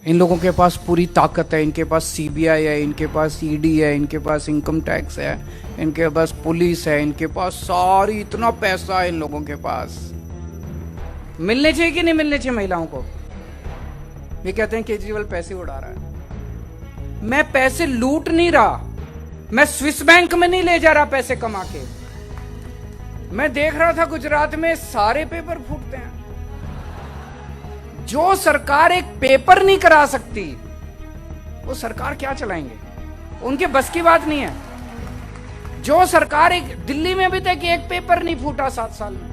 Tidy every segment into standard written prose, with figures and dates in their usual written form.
इन लोगों के पास पूरी ताकत है, इनके पास सीबीआई है, इनके पास ईडी है, इनके पास इनकम टैक्स है, इनके पास पुलिस है, इनके पास सारी इतना पैसा है इन लोगों के पास। मिलने चाहिए कि नहीं मिलने चाहिए महिलाओं को? ये कहते हैं केजरीवाल पैसे उड़ा रहा है। मैं पैसे लूट नहीं रहा, मैं स्विस बैंक में नहीं ले जा रहा पैसे कमा के। मैं देख रहा था गुजरात में सारे पेपर फूटते हैं। जो सरकार एक पेपर नहीं करा सकती वो सरकार क्या चलाएंगे? उनके बस की बात नहीं है। जो सरकार एक दिल्ली में अभी तक एक पेपर नहीं फूटा 7 साल में।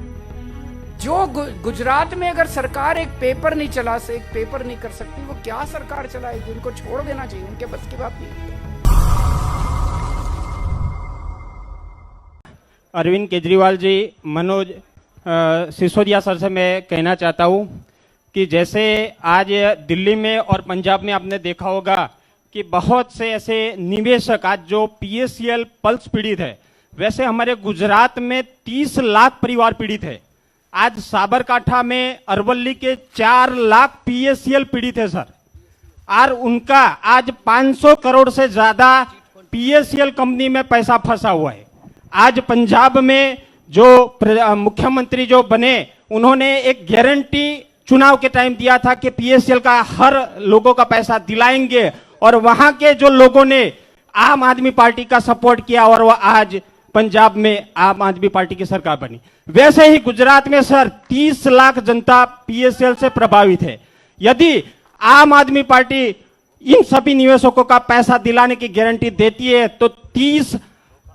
जो गुजरात में अगर सरकार एक पेपर नहीं चला से एक पेपर नहीं कर सकती, वो क्या सरकार चलाएगी? उनको छोड़ देना चाहिए, उनके बस की बात नहीं। अरविंद केजरीवाल जी, मनोज सिसोदिया सर से मैं कहना चाहता हूं कि जैसे आज दिल्ली में और पंजाब में आपने देखा होगा कि बहुत से ऐसे निवेशक आज जो पीएसएल पल्स पीड़ित है, वैसे हमारे गुजरात में 30 लाख परिवार पीड़ित है। आज साबरकांठा में अरवली के 4 लाख पीएसएल पीड़ित है सर, और उनका आज 500 करोड़ से ज्यादा पीएसएल कंपनी में पैसा फंसा हुआ है। आज पंजाब में जो मुख्यमंत्री जो बने, उन्होंने एक गारंटी चुनाव के टाइम दिया था कि पीएसएल का हर लोगों का पैसा दिलाएंगे, और वहां के जो लोगों ने आम आदमी पार्टी का सपोर्ट किया और वह आज पंजाब में आम आदमी पार्टी की सरकार बनी। वैसे ही गुजरात में सर 30 लाख जनता पीएसएल से प्रभावित है। यदि आम आदमी पार्टी इन सभी निवेशकों का पैसा दिलाने की गारंटी देती है तो 30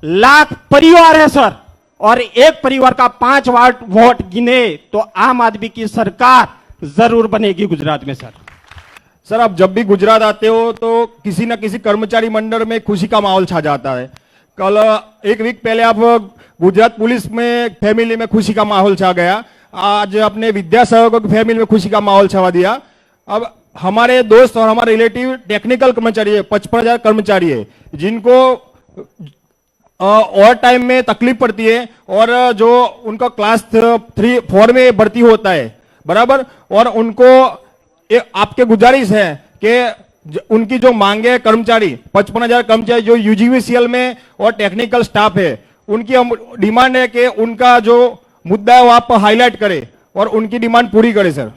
लाख परिवार है सर, और एक परिवार का 5 वोट गिने तो आम आदमी की सरकार जरूर बनेगी गुजरात में सर। सर, आप जब भी गुजरात आते हो तो किसी न किसी कर्मचारी मंडल में खुशी का माहौल छा जाता है। कल एक वीक पहले आप गुजरात पुलिस में फैमिली में खुशी का माहौल छा गया। आज अपने विद्यासागरों की फैमिली में खुशी का माहौल छा दिया। अब हमारे दोस्त और हमारे रिलेटिव टेक्निकल कर्मचारी है, 55,000 कर्मचारी है, जिनको और टाइम में तकलीफ पड़ती है, और जो उनका क्लास 3-4 में भर्ती होता है बराबर, और उनको आपके गुजारिश है कि उनकी जो मांगे कर्मचारी 55,000 कर्मचारी जो यूजीवीसीएल में और टेक्निकल स्टाफ है, उनकी हम डिमांड है कि उनका जो मुद्दा है वो आप हाईलाइट करें और उनकी डिमांड पूरी करें सर।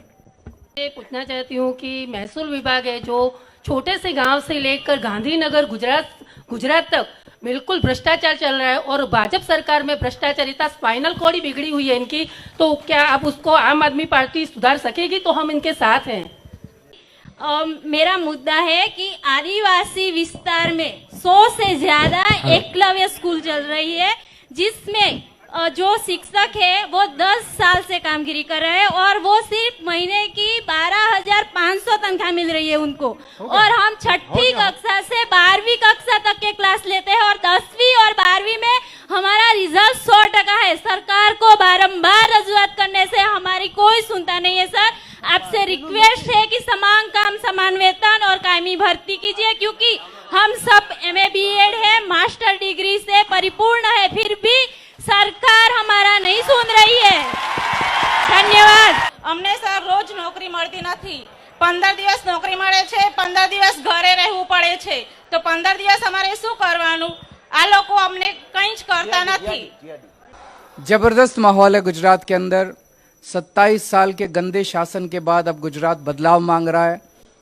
मैं पूछना चाहती हूँ कि महसूल विभाग है जो छोटे से गांव से लेकर गांधीनगर गुजरात तक बिल्कुल भ्रष्टाचार चल रहा है, और भाजपा सरकार में भ्रष्टाचार इतना स्पाइनल कॉर्ड ही बिगड़ी हुई है इनकी, तो क्या आप उसको आम आदमी पार्टी सुधार सकेगी? तो हम इनके साथ हैं। मेरा मुद्दा है कि आदिवासी विस्तार में 100 से ज्यादा एकलव्य स्कूल चल रही है, जिसमें जो शिक्षक है वो 10 साल से कामगिरी कर रहे हैं, और वो सिर्फ महीने की 12,500 तनख्वाह मिल रही है उनको। और हम 6ठी कक्षा से 12वीं कक्षा तक के क्लास लेते हैं, और 10वीं और 12वीं में हमारा रिजल्ट 100% है। सरकार को बारंबार रजूआत करने से हमारी कोई सुनता नहीं है सर। आपसे रिक्वेस्ट है कि समान काम समान वेतन और कायमी भर्ती कीजिए, क्योंकि हम सब MA BEd है, मास्टर डिग्री से परिपूर्ण है, फिर भी सरकार हमारा नहीं सुन रही है। धन्यवाद। અમને સર રોજ નોકરી મળતી નથી। 15 દિવસ નોકરી મળે છે, 15 દિવસ ઘરે રહેવું પડે છે, તો 15 દિવસ અમારે શું કરવાનું? આ લોકો અમને કંઈ જ કરતા નથી। जबरदस्त माहौल है गुजरात के अंदर। 27 साल के गंदे शासन के बाद अब गुजरात बदलाव मांग रहा है।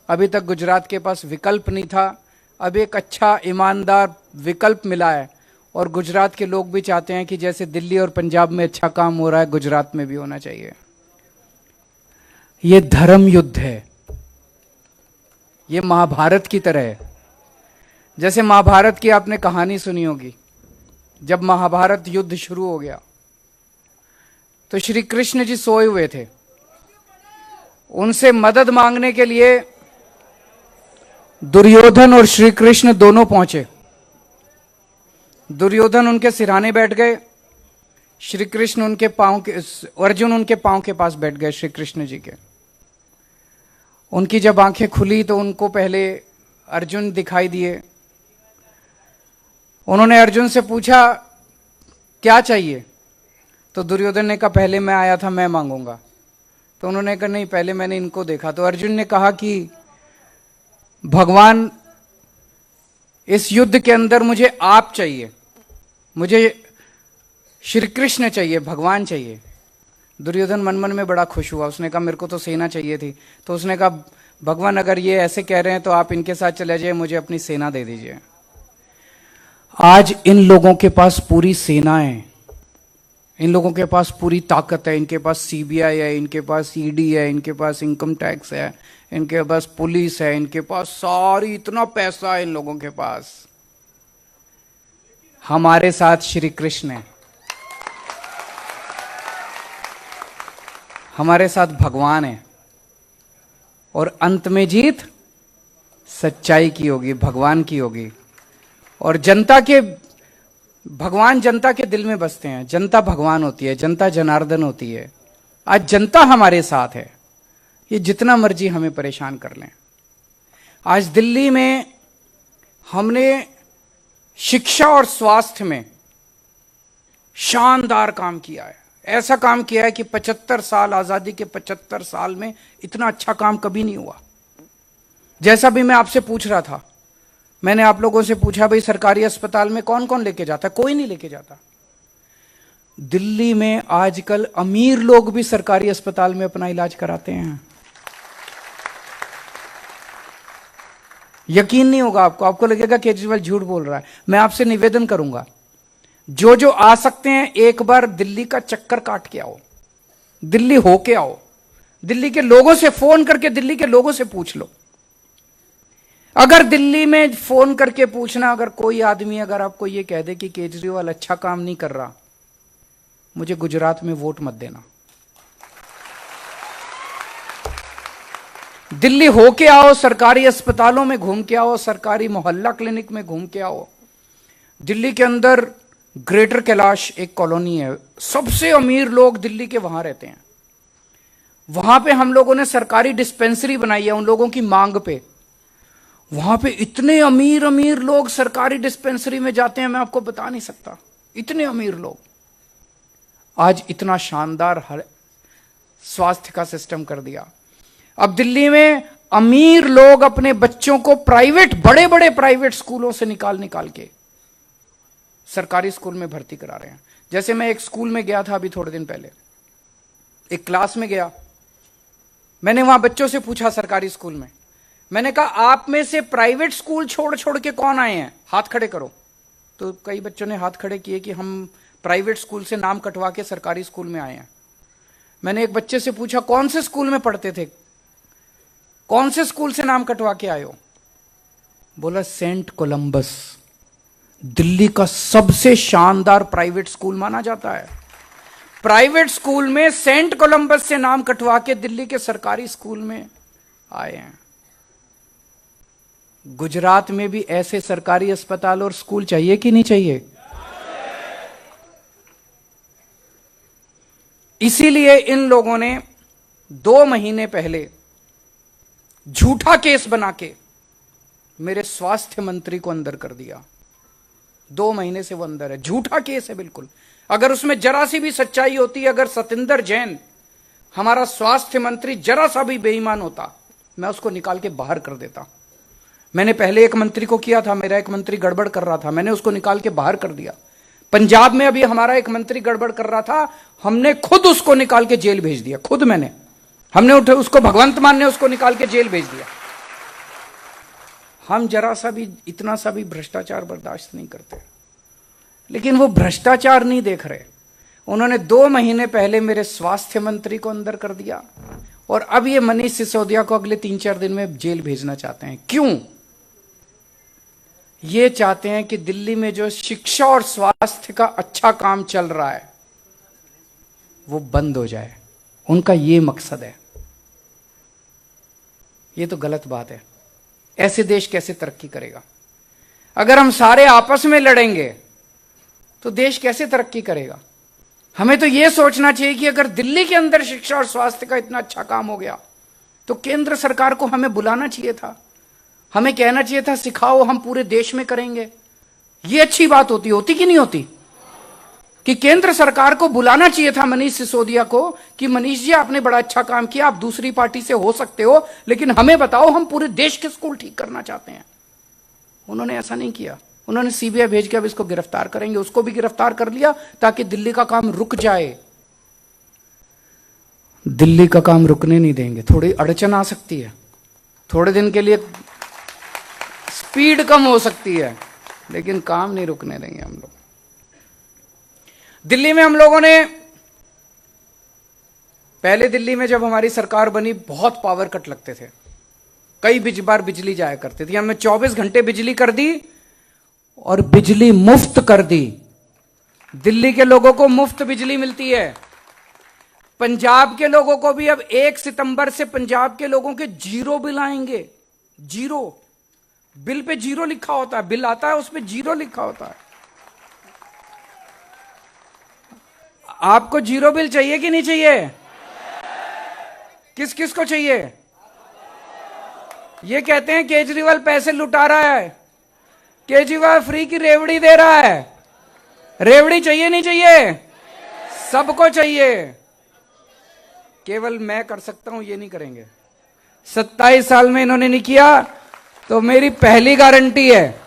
अभी तक गुजरात के पास विकल्प नहीं था, अब एक अच्छा ईमानदार विकल्प मिला है, और गुजरात के लोग भी चाहते हैं कि जैसे दिल्ली और पंजाब में अच्छा काम हो रहा है, गुजरात में भी होना चाहिए। ये धर्म युद्ध है, ये महाभारत की तरह है। जैसे महाभारत की आपने कहानी सुनी होगी, जब महाभारत युद्ध शुरू हो गया तो श्री कृष्ण जी सोए हुए थे। उनसे मदद मांगने के लिए दुर्योधन और श्री कृष्ण दोनों पहुंचे। दुर्योधन उनके सिरहाने बैठ गए, श्री कृष्ण उनके पांव के, अर्जुन उनके पांव के पास बैठ गए श्री कृष्ण जी के। उनकी जब आंखें खुली तो उनको पहले अर्जुन दिखाई दिए। उन्होंने अर्जुन से पूछा क्या चाहिए, तो दुर्योधन ने कहा पहले मैं आया था, मैं मांगूंगा। तो उन्होंने कहा नहीं, पहले मैंने इनको देखा। तो अर्जुन ने कहा कि भगवान, इस युद्ध के अंदर मुझे आप चाहिए, मुझे श्री कृष्ण चाहिए, भगवान चाहिए। दुर्योधन मन मन में बड़ा खुश हुआ, उसने कहा मेरे को तो सेना चाहिए थी। तो उसने कहा भगवान अगर ये ऐसे कह रहे हैं तो आप इनके साथ चले जाइए, मुझे अपनी सेना दे दीजिए। आज इन लोगों के पास पूरी सेना है, इन लोगों के पास पूरी ताकत है, इनके पास सीबीआई है, इनके पास ईडी है, इनके पास इनकम टैक्स है, इनके पास पुलिस है, इनके पास सारी, इतना पैसा है इन लोगों के पास। हमारे साथ श्री कृष्ण है, हमारे साथ भगवान है, और अंत में जीत सच्चाई की होगी, भगवान की होगी। और जनता के, भगवान जनता के दिल में बसते हैं, जनता भगवान होती है, जनता जनार्दन होती है। आज जनता हमारे साथ है, ये जितना मर्जी हमें परेशान कर लें। आज दिल्ली में हमने शिक्षा और स्वास्थ्य में शानदार काम किया है, ऐसा काम किया है कि 75 साल, आजादी के 75 साल में इतना अच्छा काम कभी नहीं हुआ। जैसा भी मैं आपसे पूछ रहा था, मैंने आप लोगों से पूछा भाई सरकारी अस्पताल में कौन कौन लेके जाता है, कोई नहीं लेके जाता। दिल्ली में आजकल अमीर लोग भी सरकारी अस्पताल में अपना इलाज कराते हैं। यकीन नहीं होगा आपको, आपको लगेगा केजरीवाल झूठ बोल रहा है। मैं आपसे निवेदन करूंगा, जो जो आ सकते हैं एक बार दिल्ली का चक्कर काट के आओ, दिल्ली होके आओ, दिल्ली के लोगों से फोन करके दिल्ली के लोगों से पूछ लो। अगर दिल्ली में फोन करके पूछना, अगर कोई आदमी अगर आपको यह कह दे कि केजरीवाल अच्छा काम नहीं कर रहा, मुझे गुजरात में वोट मत देना। दिल्ली होके आओ, सरकारी अस्पतालों में घूम के आओ, सरकारी मोहल्ला क्लिनिक में घूम के आओ। दिल्ली के अंदर ग्रेटर कैलाश एक कॉलोनी है, सबसे अमीर लोग दिल्ली के वहां रहते हैं। वहां पे हम लोगों ने सरकारी डिस्पेंसरी बनाई है उन लोगों की मांग पे। वहां पे इतने अमीर अमीर लोग सरकारी डिस्पेंसरी में जाते हैं, मैं आपको बता नहीं सकता, इतने अमीर लोग। आज इतना शानदार स्वास्थ्य का सिस्टम कर दिया। अब दिल्ली में अमीर लोग अपने बच्चों को प्राइवेट, बड़े बड़े प्राइवेट स्कूलों से निकाल के सरकारी स्कूल में भर्ती करा रहे हैं। जैसे मैं एक स्कूल में गया था अभी थोड़े दिन पहले, एक क्लास में गया, मैंने वहां बच्चों से पूछा सरकारी स्कूल में, मैंने कहा आप में से प्राइवेट स्कूल छोड़ के कौन आए हैं, हाथ खड़े करो। तो कई बच्चों ने हाथ खड़े किए कि हम प्राइवेट स्कूल से नाम कटवा के सरकारी स्कूल में आए हैं। मैंने एक बच्चे से पूछा कौन से स्कूल में पढ़ते थे, कौन से स्कूल से नाम कटवा के आए हो? बोला सेंट कोलंबस, दिल्ली का सबसे शानदार प्राइवेट स्कूल माना जाता है। प्राइवेट स्कूल में सेंट कोलंबस से नाम कटवा के दिल्ली के सरकारी स्कूल में आए हैं। गुजरात में भी ऐसे सरकारी अस्पताल और स्कूल चाहिए कि नहीं चाहिए? इसीलिए इन लोगों ने 2 महीने पहले झूठा केस बना के मेरे स्वास्थ्य मंत्री को अंदर कर दिया। 2 महीने से वो अंदर है, झूठा केस है बिल्कुल। अगर उसमें जरा सी भी सच्चाई होती, अगर सतिंदर जैन हमारा स्वास्थ्य मंत्री जरा सा भी बेईमान होता, मैं उसको निकाल के बाहर कर देता। मैंने पहले एक मंत्री को किया था, मेरा एक मंत्री गड़बड़ कर रहा था, मैंने उसको निकाल के बाहर कर दिया। पंजाब में अभी हमारा एक मंत्री गड़बड़ कर रहा था, हमने खुद उसको निकाल के जेल भेज दिया, खुद हमने उसको, भगवंत मान ने उसको निकाल के जेल भेज दिया। हम जरा सा भी, इतना सा भी भ्रष्टाचार बर्दाश्त नहीं करते। लेकिन वो भ्रष्टाचार नहीं देख रहे, उन्होंने 2 महीने पहले मेरे स्वास्थ्य मंत्री को अंदर कर दिया और अब ये मनीष सिसोदिया को अगले 3-4 दिन में जेल भेजना चाहते हैं। क्यों? ये चाहते हैं कि दिल्ली में जो शिक्षा और स्वास्थ्य का अच्छा काम चल रहा है वो बंद हो जाए, उनका ये मकसद है। ये तो गलत बात है। ऐसे देश कैसे तरक्की करेगा? अगर हम सारे आपस में लड़ेंगे तो देश कैसे तरक्की करेगा? हमें तो यह सोचना चाहिए कि अगर दिल्ली के अंदर शिक्षा और स्वास्थ्य का इतना अच्छा काम हो गया तो केंद्र सरकार को हमें बुलाना चाहिए था, हमें कहना चाहिए था सिखाओ, हम पूरे देश में करेंगे। यह अच्छी बात होती कि नहीं होती? कि केंद्र सरकार को बुलाना चाहिए था मनीष सिसोदिया को कि मनीष जी आपने बड़ा अच्छा काम किया, आप दूसरी पार्टी से हो सकते हो, लेकिन हमें बताओ, हम पूरे देश के स्कूल ठीक करना चाहते हैं। उन्होंने ऐसा नहीं किया। उन्होंने सीबीआई भेज के अब इसको गिरफ्तार करेंगे, उसको भी गिरफ्तार कर लिया ताकि दिल्ली का काम रुक जाए। दिल्ली का काम रुकने नहीं देंगे। थोड़ी अड़चन आ सकती है, थोड़े दिन के लिए स्पीड कम हो सकती है, लेकिन काम नहीं रुकने देंगे हम लोग। दिल्ली में हम लोगों ने पहले, दिल्ली में जब हमारी सरकार बनी, बहुत पावर कट लगते थे, कई बार बिजली जाया करती थी। हमने 24 घंटे बिजली कर दी और बिजली मुफ्त कर दी। दिल्ली के लोगों को मुफ्त बिजली मिलती है। पंजाब के लोगों को भी अब 1 सितंबर से पंजाब के लोगों के 0 बिल आएंगे। 0 बिल पे 0 लिखा होता है, बिल आता है उस पे 0 लिखा होता है। आपको 0 बिल चाहिए कि नहीं चाहिए? किस किस को चाहिए? ये कहते हैं केजरीवाल पैसे लुटा रहा है, केजरीवाल फ्री की रेवड़ी दे रहा है। रेवड़ी चाहिए नहीं चाहिए? सबको चाहिए। केवल मैं कर सकता हूं, ये नहीं करेंगे। 27 साल में इन्होंने नहीं किया, तो मेरी पहली गारंटी है,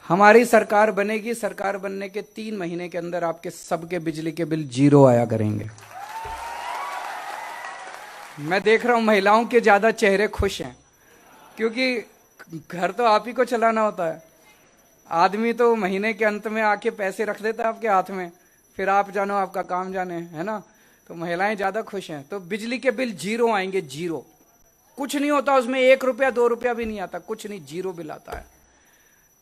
हमारी सरकार बनेगी। सरकार बनने के 3 महीने के अंदर आपके सबके बिजली के बिल 0 आया करेंगे। मैं देख रहा हूं महिलाओं के ज्यादा चेहरे खुश हैं, क्योंकि घर तो आप ही को चलाना होता है। आदमी तो महीने के अंत में आके पैसे रख देता है आपके हाथ में, फिर आप जानो आपका काम जाने, है ना। तो महिलाएं ज्यादा खुश हैं। तो बिजली के बिल 0 आएंगे, 0। कुछ नहीं होता उसमें, 1 रुपया 2 रुपया भी नहीं आता, कुछ नहीं, 0 बिल आता है।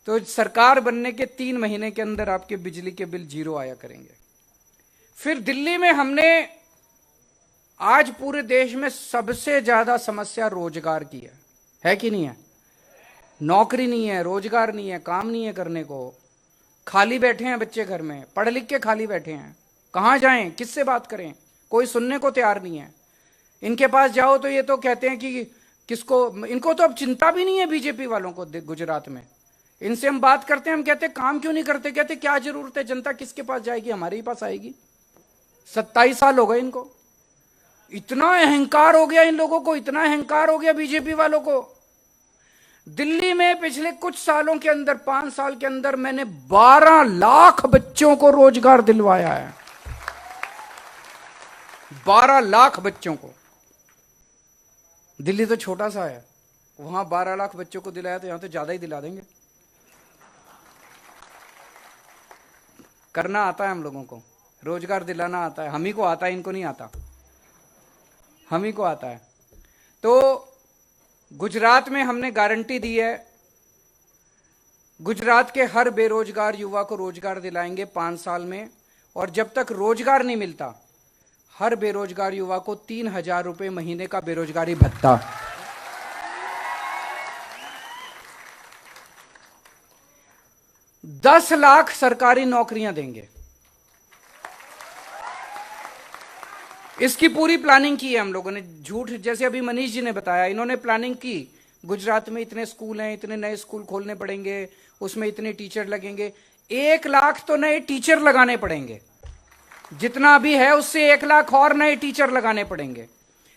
तो सरकार बनने के 3 महीने के अंदर आपके बिजली के बिल 0 आया करेंगे। फिर दिल्ली में हमने आज पूरे देश में सबसे ज्यादा समस्या रोजगार की है कि नहीं है? नौकरी नहीं है, रोजगार नहीं है, काम नहीं है करने को। खाली बैठे हैं बच्चे घर में, पढ़ लिख के खाली बैठे हैं। कहां जाएं, किससे बात करें? कोई सुनने को तैयार नहीं है। इनके पास जाओ तो ये तो कहते हैं कि किसको, इनको तो अब चिंता भी नहीं है बीजेपी वालों को। गुजरात में इनसे हम बात करते हैं, हम कहते हैं काम क्यों नहीं करते? कहते क्या जरूरत है, जनता किसके पास जाएगी? हमारे ही पास आएगी। 27 साल हो गए इनको। इतना अहंकार हो गया इन लोगों को, इतना अहंकार हो गया बीजेपी वालों को। दिल्ली में पिछले कुछ सालों के अंदर, 5 साल के अंदर, मैंने 12 लाख बच्चों को रोजगार दिलवाया है। 12 लाख बच्चों को। दिल्ली तो छोटा सा है, वहां 12 लाख बच्चों को दिलाया, तो यहां तो ज्यादा ही दिला देंगे। करना आता है हम लोगों को, रोजगार दिलाना आता है। हम ही को आता है, इनको नहीं आता, हम ही को आता है। तो गुजरात में हमने गारंटी दी है, गुजरात के हर बेरोजगार युवा को रोजगार दिलाएंगे 5 साल में। और जब तक रोजगार नहीं मिलता, हर बेरोजगार युवा को 3000 रुपए महीने का बेरोजगारी भत्ता। दस लाख सरकारी नौकरियां देंगे। इसकी पूरी प्लानिंग की है हम लोगों ने। झूठ, जैसे अभी मनीष जी ने बताया, इन्होंने प्लानिंग की। गुजरात में इतने स्कूल हैं, इतने नए स्कूल खोलने पड़ेंगे, उसमें इतने टीचर लगेंगे। 1 लाख तो नए टीचर लगाने पड़ेंगे। जितना भी है उससे 1 लाख और नए टीचर लगाने पड़ेंगे।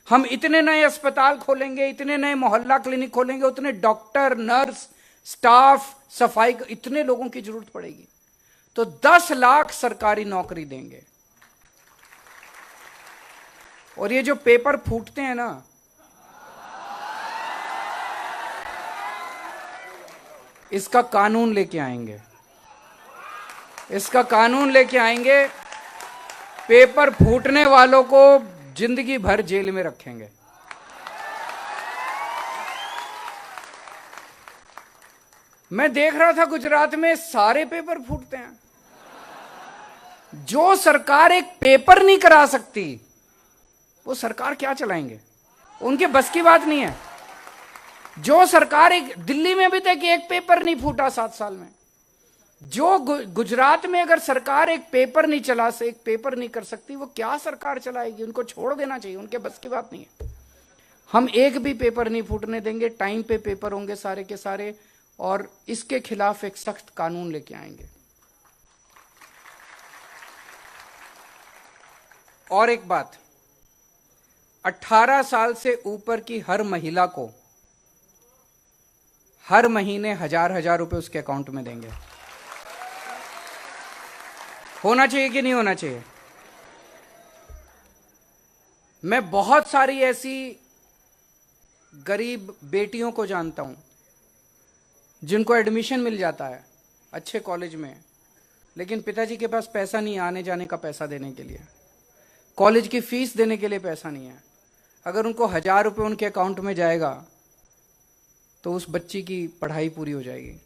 हम इतने नए अस्पताल खोलेंगे, इतने नए मोहल्ला क्लिनिक खोलेंगे, उतने डॉक्टर, नर्स, स्टाफ, सफाई, इतने लोगों की जरूरत पड़ेगी। तो 10 लाख सरकारी नौकरी देंगे। और ये जो पेपर फूटते हैं ना, इसका कानून लेके आएंगे, इसका कानून लेके आएंगे। पेपर फूटने वालों को जिंदगी भर जेल में रखेंगे। मैं देख रहा था गुजरात में सारे पेपर फूटते हैं। जो सरकार एक पेपर नहीं करा सकती, वो सरकार क्या चलाएंगे? उनके बस की बात नहीं है। जो सरकार, एक दिल्ली में अभी तक एक पेपर नहीं फूटा 7 साल में। जो गुजरात में अगर सरकार एक पेपर नहीं चला, से एक पेपर नहीं कर सकती, वो क्या सरकार चलाएगी? उनको छोड़ देना चाहिए, उनके बस की बात नहीं है। हम एक भी पेपर नहीं फूटने देंगे। टाइम पे पेपर होंगे सारे के सारे, और इसके खिलाफ एक सख्त कानून लेके आएंगे। और एक बात, 18 साल से ऊपर की हर महिला को हर महीने 1,000 रुपए उसके अकाउंट में देंगे। होना चाहिए कि नहीं होना चाहिए? मैं बहुत सारी ऐसी गरीब बेटियों को जानता हूं जिनको एडमिशन मिल जाता है अच्छे कॉलेज में, लेकिन पिताजी के पास पैसा नहीं है आने जाने का पैसा देने के लिए, कॉलेज की फीस देने के लिए पैसा नहीं है। अगर उनको 1,000 रुपए उनके अकाउंट में जाएगा तो उस बच्ची की पढ़ाई पूरी हो जाएगी।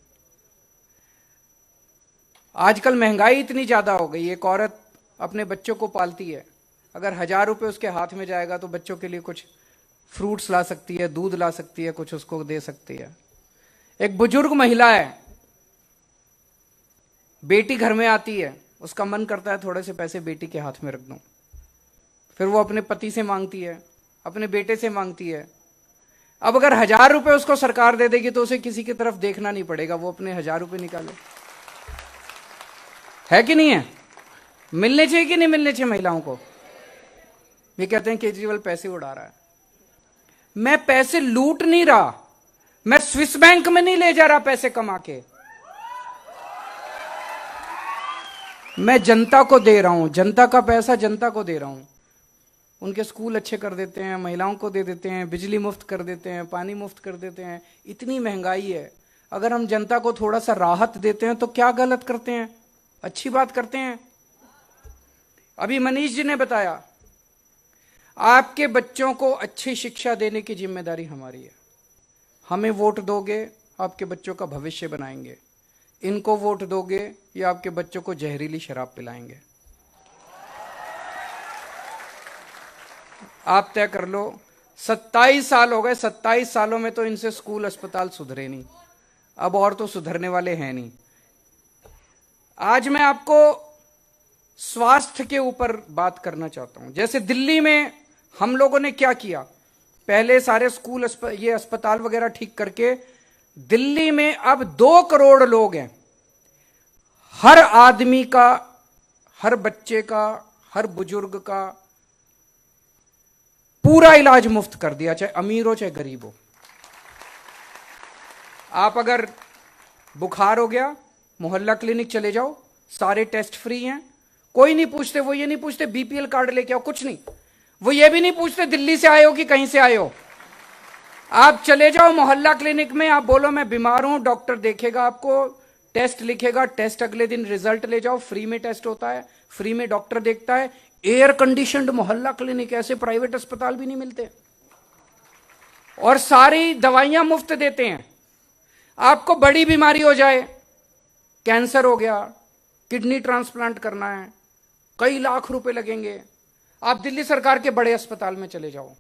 आजकल महंगाई इतनी ज्यादा हो गई, एक औरत अपने बच्चों को पालती है, अगर 1,000 रुपए उसके हाथ में जाएगा तो बच्चों के लिए कुछ फ्रूट्स ला सकती है, दूध ला सकती है, कुछ उसको दे सकती है। एक बुजुर्ग महिला है, बेटी घर में आती है, उसका मन करता है थोड़े से पैसे बेटी के हाथ में रख दूं, फिर वो अपने पति से मांगती है, अपने बेटे से मांगती है। अब अगर 1,000 रुपए उसको सरकार दे देगी तो उसे किसी की तरफ देखना नहीं पड़ेगा, वो अपने 1,000 रुपए निकाले। है कि नहीं है? मिलने चाहिए कि नहीं मिलने चाहिए महिलाओं को? ये कहते हैं केजरीवाल पैसे उड़ा रहा है। मैं पैसे लूट नहीं रहा, मैं स्विस बैंक में नहीं ले जा रहा पैसे कमा के, मैं जनता को दे रहा हूं, जनता का पैसा जनता को दे रहा हूं। उनके स्कूल अच्छे कर देते हैं, महिलाओं को दे देते हैं, बिजली मुफ्त कर देते हैं, पानी मुफ्त कर देते हैं। इतनी महंगाई है, अगर हम जनता को थोड़ा सा राहत देते हैं तो क्या गलत करते हैं? अच्छी बात करते हैं। अभी मनीष जी ने बताया, आपके बच्चों को अच्छी शिक्षा देने की जिम्मेदारी हमारी है। हमें वोट दोगे, आपके बच्चों का भविष्य बनाएंगे। इनको वोट दोगे, या आपके बच्चों को जहरीली शराब पिलाएंगे। आप तय कर लो। 27 साल हो गए, 27 सालों में तो इनसे स्कूल अस्पताल सुधरे नहीं, अब और तो सुधरने वाले हैं नहीं। आज मैं आपको स्वास्थ्य के ऊपर बात करना चाहता हूं। जैसे दिल्ली में हम लोगों ने क्या किया, पहले सारे स्कूल ये अस्पताल वगैरह ठीक करके, दिल्ली में अब 2 करोड़ लोग हैं। हर आदमी का, हर बच्चे का, हर बुजुर्ग का पूरा इलाज मुफ्त कर दिया, चाहे अमीर हो चाहे गरीब हो। आप अगर बुखार हो गया, मोहल्ला क्लिनिक चले जाओ, सारे टेस्ट फ्री हैं, कोई नहीं पूछते। वो ये नहीं पूछते बीपीएल कार्ड लेके आओ, कुछ नहीं। वो ये भी नहीं पूछते दिल्ली से आए हो कि कहीं से आए हो। आप चले जाओ मोहल्ला क्लिनिक में, आप बोलो मैं बीमार हूं, डॉक्टर देखेगा आपको, टेस्ट लिखेगा, टेस्ट अगले दिन रिजल्ट ले जाओ, फ्री में टेस्ट होता है, फ्री में डॉक्टर देखता है। एयर कंडीशनड मोहल्ला क्लिनिक, ऐसे प्राइवेट अस्पताल भी नहीं मिलते। और सारी दवाइयां मुफ्त देते हैं। आपको बड़ी बीमारी हो जाए, कैंसर हो गया, किडनी ट्रांसप्लांट करना है, कई लाख रुपए लगेंगे, आप दिल्ली सरकार के बड़े अस्पताल में चले जाओ,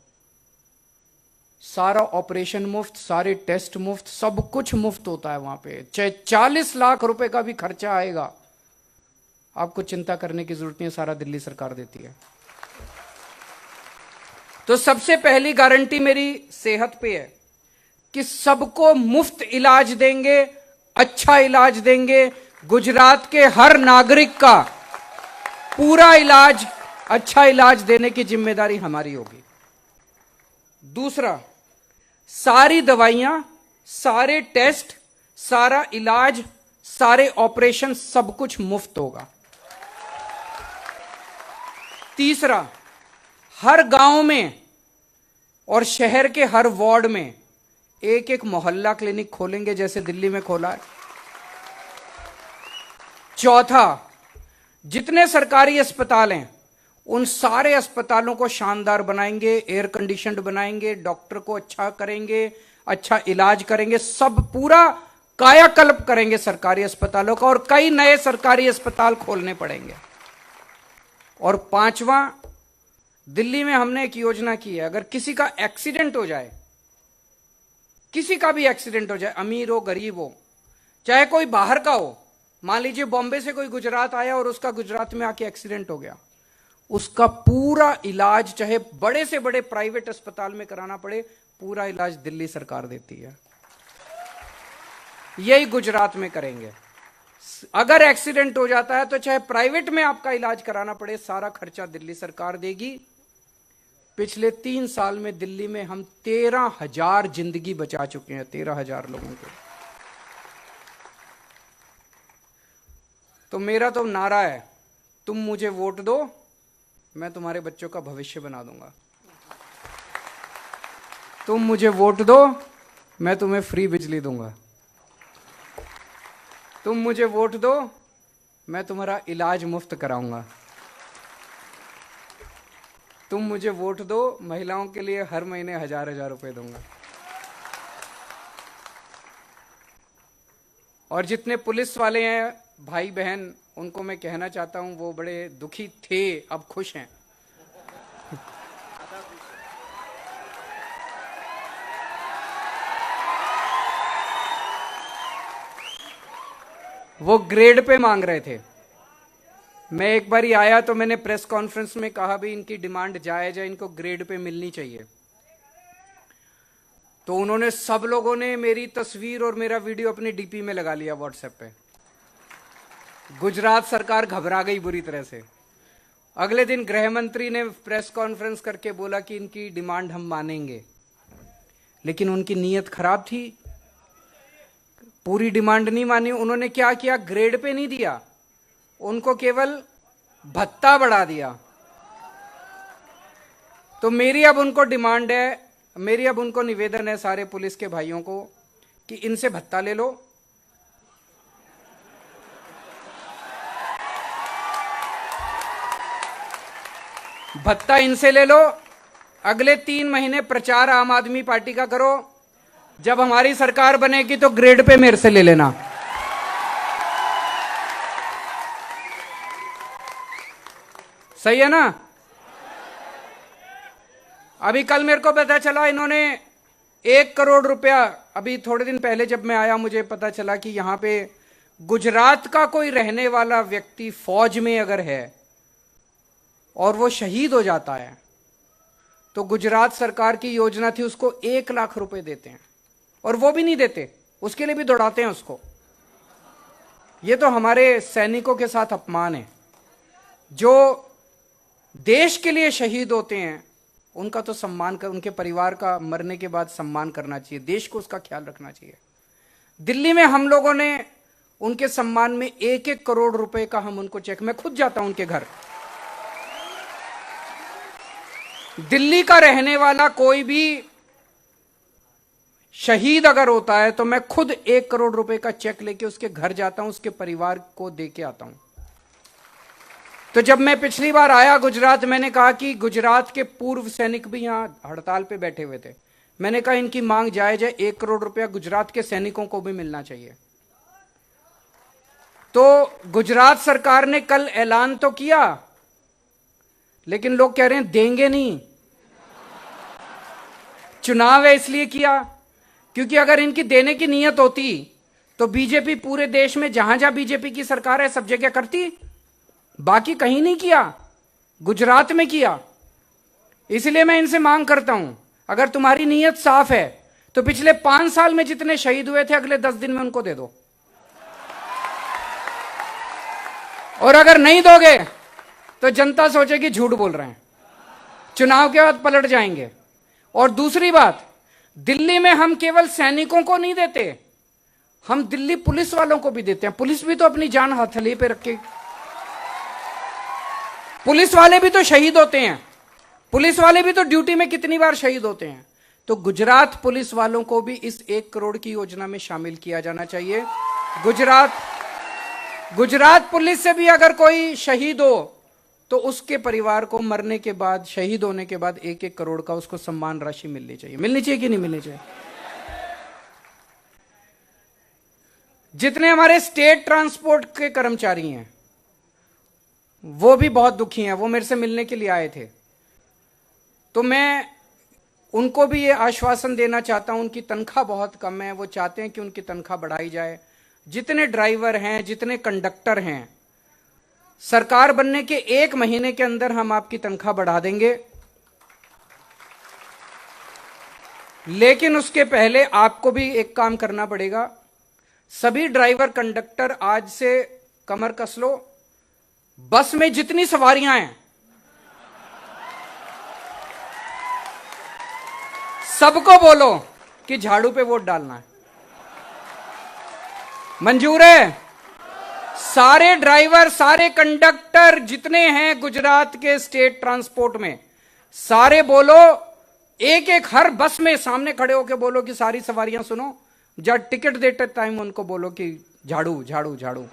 सारा ऑपरेशन मुफ्त, सारे टेस्ट मुफ्त, सब कुछ मुफ्त होता है वहां पे। चाहे 40 लाख रुपए का भी खर्चा आएगा, आपको चिंता करने की जरूरत नहीं, सारा दिल्ली सरकार देती है। तो सबसे पहली गारंटी मेरी सेहत पे है कि सबको मुफ्त इलाज देंगे, अच्छा इलाज देंगे। गुजरात के हर नागरिक का पूरा इलाज, अच्छा इलाज देने की जिम्मेदारी हमारी होगी। दूसरा, सारी दवाइयां, सारे टेस्ट, सारा इलाज, सारे ऑपरेशन, सब कुछ मुफ्त होगा। तीसरा, हर गांव में और शहर के हर वार्ड में एक एक मोहल्ला क्लिनिक खोलेंगे, जैसे दिल्ली में खोला है। चौथा, जितने सरकारी अस्पताल हैं उन सारे अस्पतालों को शानदार बनाएंगे, एयर कंडीशनड बनाएंगे, डॉक्टर को अच्छा करेंगे, अच्छा इलाज करेंगे, सब पूरा कायाकल्प करेंगे सरकारी अस्पतालों का, और कई नए सरकारी अस्पताल खोलने पड़ेंगे। और पांचवा, दिल्ली में हमने एक योजना की है, अगर किसी का एक्सीडेंट हो जाए, किसी का भी एक्सीडेंट हो जाए, अमीर हो गरीब हो, चाहे कोई बाहर का हो, मान लीजिए बॉम्बे से कोई गुजरात आया और उसका गुजरात में आके एक्सीडेंट हो गया, उसका पूरा इलाज चाहे बड़े से बड़े प्राइवेट अस्पताल में कराना पड़े, पूरा इलाज दिल्ली सरकार देती है। यही गुजरात में करेंगे। अगर एक्सीडेंट हो जाता है तो चाहे प्राइवेट में आपका इलाज कराना पड़े, सारा खर्चा दिल्ली सरकार देगी। पिछले 3 साल में दिल्ली में हम 13,000 जिंदगी बचा चुके हैं, 13,000 लोगों को। तो मेरा तो नारा है, तुम मुझे वोट दो, मैं तुम्हारे बच्चों का भविष्य बना दूंगा। तुम मुझे वोट दो, मैं तुम्हें फ्री बिजली दूंगा। तुम मुझे वोट दो, मैं तुम्हारा इलाज मुफ्त कराऊंगा। तुम मुझे वोट दो, महिलाओं के लिए हर महीने 1,000 रुपए दूंगा। और जितने पुलिस वाले हैं भाई बहन, उनको मैं कहना चाहता हूं, वो बड़े दुखी थे, अब खुश हैं। वो ग्रेड पे मांग रहे थे। मैं एक बार ही आया तो मैंने प्रेस कॉन्फ्रेंस में कहा भी इनकी डिमांड जायज है, इनको ग्रेड पे मिलनी चाहिए। तो उन्होंने, सब लोगों ने मेरी तस्वीर और मेरा वीडियो अपनी डीपी में लगा लिया व्हाट्सएप पे। गुजरात सरकार घबरा गई बुरी तरह से। अगले दिन गृह मंत्री ने प्रेस कॉन्फ्रेंस करके बोला कि इनकी डिमांड हम मानेंगे, लेकिन उनकी नीयत खराब थी, पूरी डिमांड नहीं मानी। उन्होंने क्या किया, ग्रेड पे नहीं दिया, उनको केवल भत्ता बढ़ा दिया। तो मेरी अब उनको डिमांड है, मेरी अब उनको निवेदन है सारे पुलिस के भाइयों को कि इनसे भत्ता ले लो, भत्ता इनसे ले लो। अगले 3 महीने प्रचार आम आदमी पार्टी का करो, जब हमारी सरकार बनेगी तो ग्रेड पे मेरे से ले लेना। सही है ना? अभी कल मेरे को पता चला इन्होंने 1 करोड़ रुपया, अभी थोड़े दिन पहले जब मैं आया मुझे पता चला कि यहां पे गुजरात का कोई रहने वाला व्यक्ति फौज में अगर है और वो शहीद हो जाता है तो गुजरात सरकार की योजना थी उसको 1 लाख रुपए देते हैं, और वो भी नहीं देते, उसके लिए भी दौड़ाते हैं उसको। ये तो हमारे सैनिकों के साथ अपमान है। जो देश के लिए शहीद होते हैं उनका तो सम्मान कर, उनके परिवार का मरने के बाद सम्मान करना चाहिए, देश को उसका ख्याल रखना चाहिए। दिल्ली में हम लोगों ने उनके सम्मान में 1-1 करोड़ रुपए का हम उनको चेक, मैं खुद जाता हूं उनके घर। दिल्ली का रहने वाला कोई भी शहीद अगर होता है तो मैं खुद 1 करोड़ रुपए का चेक लेके उसके घर जाता हूं, उसके परिवार को दे के आता हूं। तो जब मैं पिछली बार आया गुजरात, मैंने कहा कि गुजरात के पूर्व सैनिक भी यहां हड़ताल पे बैठे हुए थे। मैंने कहा इनकी मांग जायज है, 1 करोड़ रुपया गुजरात के सैनिकों को भी मिलना चाहिए। तो गुजरात सरकार ने कल ऐलान तो किया, लेकिन लोग कह रहे हैं देंगे नहीं। चुनाव है इसलिए किया, क्योंकि अगर इनकी देने की नीयत होती तो बीजेपी पूरे देश में जहां जहां बीजेपी की सरकार है सब जगह करती, बाकी कहीं नहीं किया, गुजरात में किया। इसलिए मैं इनसे मांग करता हूं, अगर तुम्हारी नीयत साफ है तो पिछले 5 साल में जितने शहीद हुए थे अगले 10 दिन में उनको दे दो, और अगर नहीं दोगे तो जनता सोचेगी झूठ बोल रहे हैं, चुनाव के बाद पलट जाएंगे। और दूसरी बात, दिल्ली में हम केवल सैनिकों को नहीं देते, हम दिल्ली पुलिस वालों को भी देते हैं। पुलिस भी तो अपनी जान हथेली पे रख के, पुलिस वाले भी तो शहीद होते हैं, पुलिस वाले भी तो ड्यूटी में कितनी बार शहीद होते हैं। तो गुजरात पुलिस वालों को भी इस 1 करोड़ की योजना में शामिल किया जाना चाहिए। गुजरात पुलिस से भी अगर कोई शहीद हो तो उसके परिवार को मरने के बाद, शहीद होने के बाद 1-1 करोड़ का उसको सम्मान राशि मिलनी चाहिए। मिलनी चाहिए कि नहीं मिलनी चाहिए? जितने हमारे स्टेट ट्रांसपोर्ट के कर्मचारी हैं वो भी बहुत दुखी हैं, वो मेरे से मिलने के लिए आए थे। तो मैं उनको भी ये आश्वासन देना चाहता हूं, उनकी तनख्वाह बहुत कम है, वो चाहते हैं कि उनकी तनख्वाह बढ़ाई जाए। जितने ड्राइवर हैं, जितने कंडक्टर हैं, सरकार बनने के 1 महीने के अंदर हम आपकी तनख्वाह बढ़ा देंगे, लेकिन उसके पहले आपको भी एक काम करना पड़ेगा। सभी ड्राइवर कंडक्टर आज से कमर कस लो, बस में जितनी सवारियां हैं सबको बोलो कि झाड़ू पे वोट डालना है। मंजूर है? सारे ड्राइवर, सारे कंडक्टर जितने हैं गुजरात के स्टेट ट्रांसपोर्ट में, सारे बोलो, एक एक हर बस में सामने खड़े होकर बोलो कि सारी सवारियां सुनो, जब टिकट देते टाइम उनको बोलो कि झाड़ू झाड़ू झाड़ू।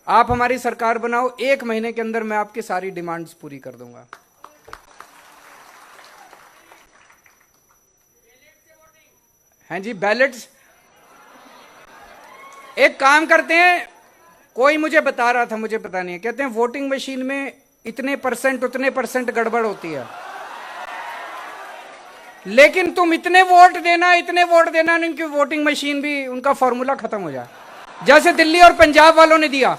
आप हमारी सरकार बनाओ, 1 महीने के अंदर मैं आपकी सारी डिमांड्स पूरी कर दूंगा। हैं जी, बैलेट्स। एक काम करते हैं, कोई मुझे बता रहा था, मुझे पता नहीं है, कहते हैं वोटिंग मशीन में इतने परसेंट उतने परसेंट गड़बड़ होती है, लेकिन तुम इतने वोट देना उनकी वोटिंग मशीन भी, उनका फॉर्मूला खत्म हो जाए। जैसे दिल्ली और पंजाब वालों ने दिया,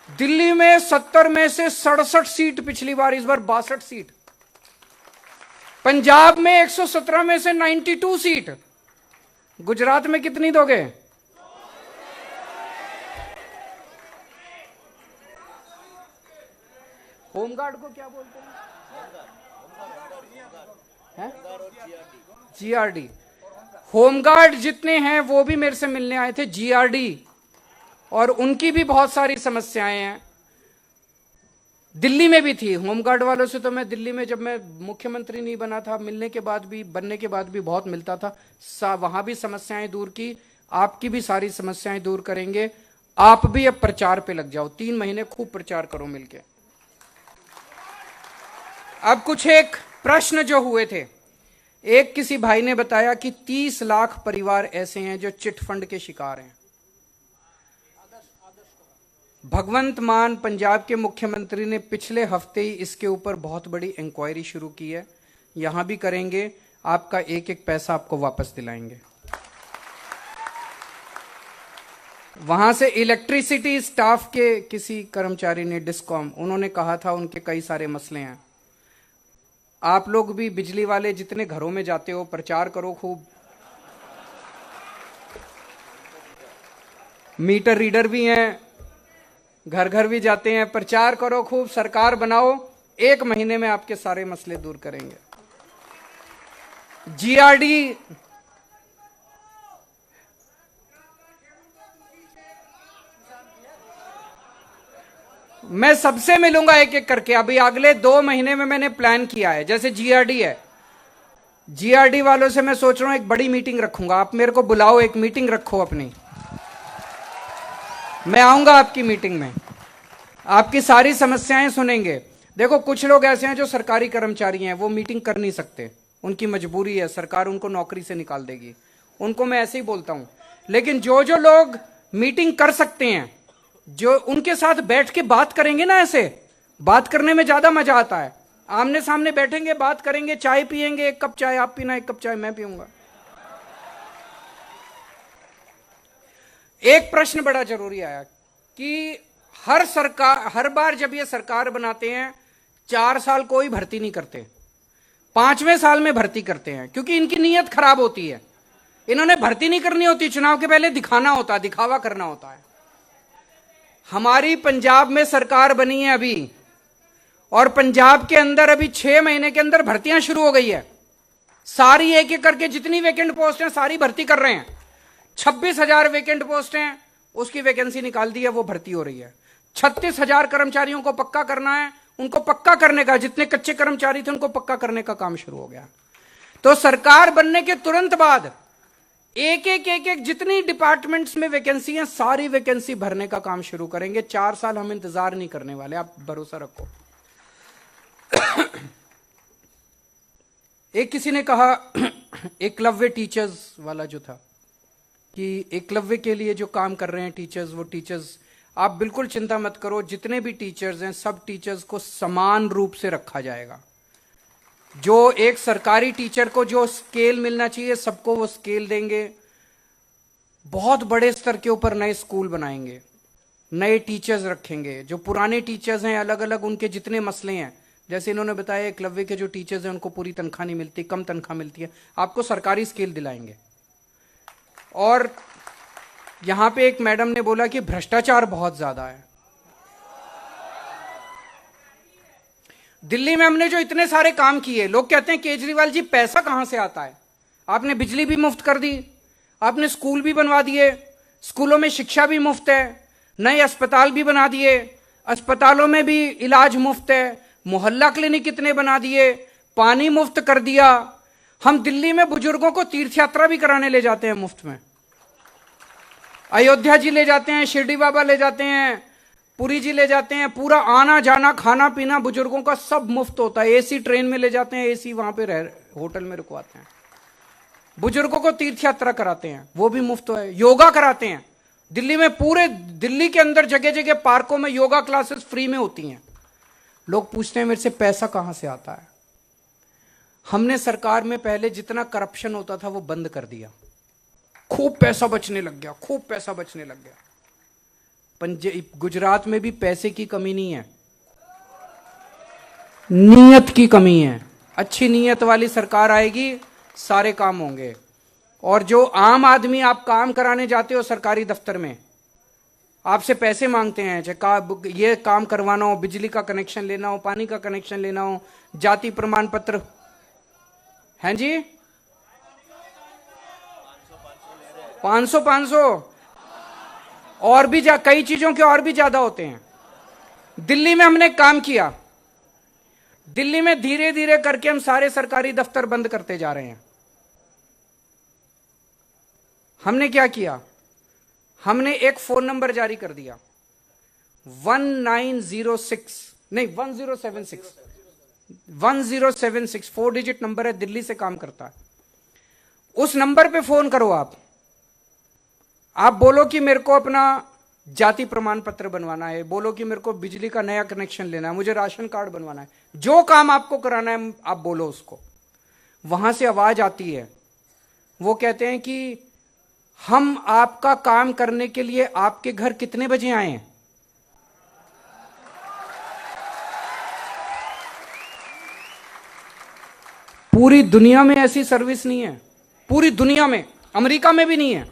दिल्ली में 70 में से 67 सीट पिछली बार, इस बार 62 सीट। पंजाब में 117 में से 92 सीट। गुजरात में कितनी दोगे? होमगार्ड को क्या बोलते हैं? जीआरडी। होमगार्ड जितने हैं वो भी मेरे से मिलने आए थे, जीआरडी, और उनकी भी बहुत सारी समस्याएं हैं। दिल्ली में भी थी होमगार्ड वालों से, तो मैं दिल्ली में जब मैं मुख्यमंत्री नहीं बना था, बनने के बाद भी बहुत मिलता था। वहां भी समस्याएं दूर की, आपकी भी सारी समस्याएं दूर करेंगे। आप भी अब प्रचार पे लग जाओ, 3 महीने खूब प्रचार करो मिलके। अब कुछ एक प्रश्न जो हुए थे, एक किसी भाई ने बताया कि 30 लाख परिवार ऐसे हैं जो चिट फंड के शिकार हैं। भगवंत मान पंजाब के मुख्यमंत्री ने पिछले हफ्ते ही इसके ऊपर बहुत बड़ी इंक्वायरी शुरू की है, यहां भी करेंगे, आपका एक एक पैसा आपको वापस दिलाएंगे। वहां से इलेक्ट्रिसिटी स्टाफ के किसी कर्मचारी ने, डिस्कॉम, उन्होंने कहा था उनके कई सारे मसले हैं। आप लोग भी बिजली वाले जितने घरों में जाते हो, प्रचार करो खूब। मीटर रीडर भी हैं, घर घर भी जाते हैं, प्रचार करो खूब, सरकार बनाओ, 1 महीने में आपके सारे मसले दूर करेंगे। जीआरडी, मैं सबसे मिलूंगा एक एक करके। अभी अगले 2 महीने में मैंने प्लान किया है। जैसे जीआरडी है, जीआरडी वालों से मैं सोच रहा हूं एक बड़ी मीटिंग रखूंगा। आप मेरे को बुलाओ, एक मीटिंग रखो अपनी, मैं आऊंगा आपकी मीटिंग में, आपकी सारी समस्याएं सुनेंगे। देखो, कुछ लोग ऐसे हैं जो सरकारी कर्मचारी हैं, वो मीटिंग कर नहीं सकते, उनकी मजबूरी है, सरकार उनको नौकरी से निकाल देगी, उनको मैं ऐसे ही बोलता हूं। लेकिन जो जो लोग मीटिंग कर सकते हैं, जो उनके साथ बैठ के बात करेंगे ना, ऐसे बात करने में ज्यादा मजा आता है। आमने सामने बैठेंगे, बात करेंगे, चाय पियेंगे, 1 कप चाय आप पीना, 1 कप चाय मैं पीऊंगा। एक प्रश्न बड़ा जरूरी आया कि हर बार जब ये सरकार बनाते हैं, 4 साल कोई भर्ती नहीं करते, 5वें साल में भर्ती करते हैं, क्योंकि इनकी नीयत खराब होती है। इन्होंने भर्ती नहीं करनी होती, चुनाव के पहले दिखाना होता है, दिखावा करना होता है। हमारी पंजाब में सरकार बनी है अभी, और पंजाब के अंदर अभी 6 महीने के अंदर भर्तियां शुरू हो गई है। सारी एक एक करके जितनी वैकेंट पोस्ट हैं सारी भर्ती कर रहे हैं। 26,000 वैकेंट पोस्ट हैं, उसकी वैकेंसी निकाल दी है, वो भर्ती हो रही है। 36,000 कर्मचारियों को पक्का करना है, उनको पक्का करने का, जितने कच्चे कर्मचारी थे उनको पक्का करने का काम शुरू हो गया। तो सरकार बनने के तुरंत बाद एक एक जितनी डिपार्टमेंट्स में वैकेंसी है, सारी वैकेंसी भरने का काम शुरू करेंगे। 4 साल हम इंतजार नहीं करने वाले, आप भरोसा रखो। एक किसी ने कहा, एकलव्य टीचर्स वाला जो था, कि एकलव्य के लिए जो काम कर रहे हैं टीचर्स, वो टीचर्स, आप बिल्कुल चिंता मत करो, जितने भी टीचर्स हैं सब टीचर्स को समान रूप से रखा जाएगा। जो एक सरकारी टीचर को जो स्केल मिलना चाहिए, सबको वो स्केल देंगे। बहुत बड़े स्तर के ऊपर नए स्कूल बनाएंगे, नए टीचर्स रखेंगे। जो पुराने टीचर्स हैं, अलग अलग उनके जितने मसले हैं, जैसे इन्होंने बताया एकलव्य के जो टीचर्स हैं उनको पूरी तनख्वाह नहीं मिलती, कम तनख्वाह मिलती है, आपको सरकारी स्केल दिलाएंगे। और यहां पे एक मैडम ने बोला कि भ्रष्टाचार बहुत ज्यादा है। दिल्ली में हमने जो इतने सारे काम किए, लोग कहते हैं केजरीवाल जी पैसा कहां से आता है? आपने बिजली भी मुफ्त कर दी, आपने स्कूल भी बनवा दिए, स्कूलों में शिक्षा भी मुफ्त है, नए अस्पताल भी बना दिए, अस्पतालों में भी इलाज मुफ्त है, मोहल्ला क्लिनिक कितने बना दिए, पानी मुफ्त कर दिया। हम दिल्ली में बुजुर्गों को तीर्थ यात्रा भी कराने ले जाते हैं मुफ्त में, अयोध्या जी ले जाते हैं, शिरडी बाबा ले जाते हैं, पुरी जी ले जाते हैं, पूरा आना जाना खाना पीना बुजुर्गों का सब मुफ्त होता है। एसी ट्रेन में ले जाते हैं, एसी वहां पे होटल में रुकवाते हैं, बुजुर्गों को तीर्थ यात्रा कराते हैं, वो भी मुफ्त है। योगा कराते हैं दिल्ली में, पूरे दिल्ली के अंदर जगह जगह पार्कों में योगा क्लासेस फ्री में होती हैं। लोग पूछते हैं मेरे से पैसा कहां से आता है? हमने सरकार में पहले जितना करप्शन होता था वो बंद कर दिया, खूब पैसा बचने लग गया, खूब पैसा बचने लग गया। गुजरात में भी पैसे की कमी नहीं है, नीयत की कमी है। अच्छी नीयत वाली सरकार आएगी, सारे काम होंगे। और जो आम आदमी आप काम कराने जाते हो सरकारी दफ्तर में, आपसे पैसे मांगते हैं, चाहे ये काम करवाना हो, बिजली का कनेक्शन लेना हो, पानी का कनेक्शन लेना हो, जाति प्रमाण पत्र, हैं जी 500 और भी कई चीजों के और भी ज्यादा होते हैं। दिल्ली में हमने काम किया, दिल्ली में धीरे धीरे करके हम सारे सरकारी दफ्तर बंद करते जा रहे हैं। हमने क्या किया? हमने एक फोन नंबर जारी कर दिया 1076 4 डिजिट नंबर है, दिल्ली से काम करता है। उस नंबर पे फोन करो, आप बोलो कि मेरे को अपना जाति प्रमाण पत्र बनवाना है, बोलो कि मेरे को बिजली का नया कनेक्शन लेना है, मुझे राशन कार्ड बनवाना है, जो काम आपको कराना है आप बोलो उसको। वहां से आवाज आती है, वो कहते हैं कि हम आपका काम करने के लिए आपके घर कितने बजे आए? पूरी दुनिया में ऐसी सर्विस नहीं है, पूरी दुनिया में, अमेरिका में भी नहीं है,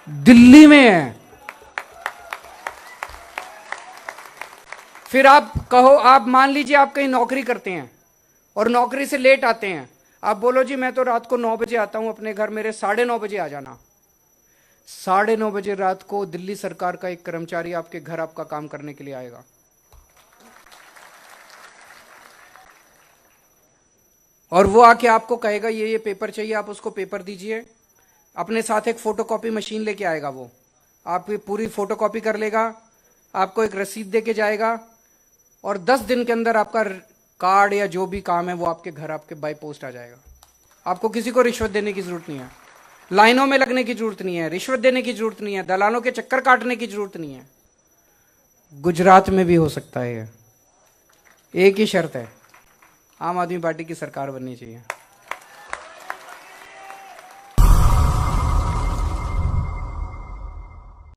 दिल्ली में है। फिर आप कहो, आप मान लीजिए आप कहीं नौकरी करते हैं और नौकरी से लेट आते हैं, आप बोलो जी मैं तो रात को 9 बजे आता हूं अपने घर, मेरे 9:30 बजे आ जाना। 9:30 बजे रात को दिल्ली सरकार का एक कर्मचारी आपके घर आपका काम करने के लिए आएगा। और वो आके आपको कहेगा ये पेपर चाहिए, आप उसको पेपर दीजिए, अपने साथ एक फोटोकॉपी मशीन लेके आएगा, वो आपकी पूरी फोटोकॉपी कर लेगा, आपको एक रसीद देके जाएगा और 10 दिन के अंदर आपका कार्ड या जो भी काम है वो आपके घर आपके बाय पोस्ट आ जाएगा। आपको किसी को रिश्वत देने की जरूरत नहीं है, लाइनों में लगने की जरूरत नहीं है, रिश्वत देने की जरूरत नहीं है, दलालों के चक्कर काटने की जरूरत नहीं है। गुजरात में भी हो सकता है। एक ही शर्त है, आम आदमी पार्टी की सरकार बननी चाहिए।